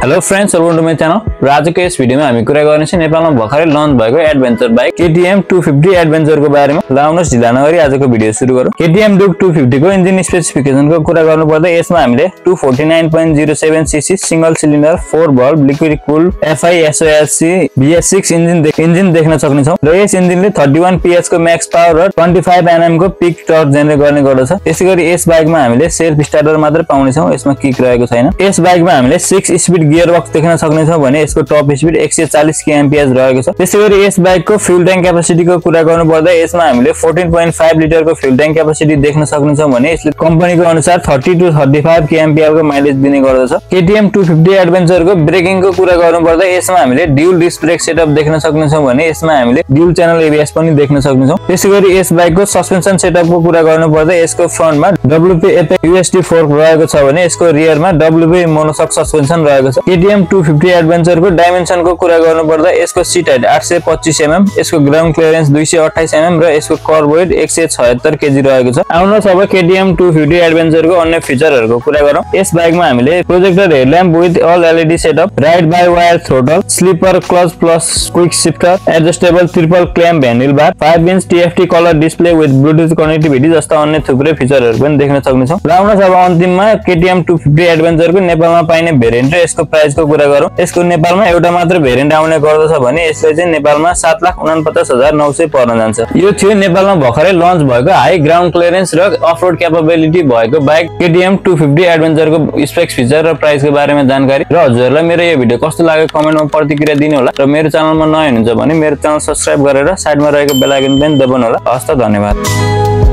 Hello friends, welcome to my channel. र आजको यस भिडियोमा हामी कुरा गर्नेछौं नेपालमा भर्खरै लन्च भएको एडभेन्चर बाइक KTM 250 एडभेन्चर को बारेमा। लाउनुहोस् ढिला नगरी आजको भिडियो सुरु गरौँ। KTM Duke 250 को इंजिन स्पेसिफिकेसन को कुरा गर्नुपर्दा यसमा हामीले 249.07 CC single cylinder 4 valve liquid cooled FI SOLC BS6 engine देख्न सक्नेछौं र यस इन्जिनले 31 PS को मैक्स पावर र 25 Nm को पिक टर्क जेनेरेट गर्ने गर्दछ। त्यसैगरी यस बाइकमा हामीले सेल्फ स्टार्टर मात्र पाउनेछौं, यसमा किक रहेको छैन। यस बाइकमा हामीले 6 स्पिड गियर बक्स देख्न सक्नेछौं भने यसको टप स्पिड 140 kmph रहेको छ। त्यसैगरी यस बाइकको फ्युल ट्याङ्क क्यापेसिटी को कुरा गर्नुपर्दा यसमा हामीले 14.5 लिटर को फ्युल ट्याङ्क क्यापेसिटी देख्न सक्नेछौं भने यसले कम्पनीको अनुसार 30 to 35 kmph को माइलेज दिने गर्दछ। KTM 250 एडभेन्चर को ब्रेकिङ को कुरा गर्नुपर्दा यसमा हामीले ड्युल डिस्क ब्रेक सेटअप देख्न सक्नेछौं भने यसमा हामीले ड्युल च्यानल ABS पनि देख्न सक्नेछौं। त्यसैगरी यस बाइकको सस्पेन्सन सेटअप को कुरा गर्नुपर्दा यसको फ्रन्टमा WP Apex USD फोर्क रहेको छ भने यसको रियरमा WP मोनोसक सस्पेन्सन रहेको छ। KTM 250 एडभेन्चर को डाइमेन्सन को कुरा गर्नुपर्दा यसको सीट हाइट 825 mm, यसको ग्राउन्ड क्लियरेन्स 228 mm र यसको कर्ब वेट 176 kg रहेको छ। आउनुहोस् अब KTM 250 एडभेन्चर को अन्य फिचरहरुको कुरा गरौँ। यस बाइकमा हामीले projector headlamp with all LED setup, ride by wire throttle, slipper clutch plus quick shifter, adjustable triple clamp handle bar, 5 inch TFT colour display with Bluetooth connectivity जस्ता अन्य थुप्रै फिचरहरु पनि देख्न सक्नेछौं। र आउनुहोस् अब अन्तिममा KTM 250 एडभेन्चर को नेपालमा पाइने भेरिएन्ट र यसको प्राइस को कुरा गरौँ। यसको नेपालमा एउटा मात्र भेरिएन्ट आउने गर्दछ भने यसले चाहिँ नेपालमा 7,49,900 पर्न जान्छ। यो थियो नेपालमा भर्खरै लन्च भएको हाई ग्राउन्ड क्लियरेन्स र अफ रोड क्यापेबिलिटी भएको बाइक KTM 250 एडभेन्चर को स्पेक्स फिचर र प्राइस को बारेमा जानकारी। र हजुरहरुलाई मेरो यो भिडियो कस्तो लाग्यो कमेन्टमा प्रतिक्रिया दिनु होला र मेरो च्यानलमा नयाँ हुनुहुन्छ भने मेरो च्यानल सब्स्क्राइब गरेर साइडमा रहेको बेल आइकन पनि दबाउनु होला। हस्त, धन्यवाद।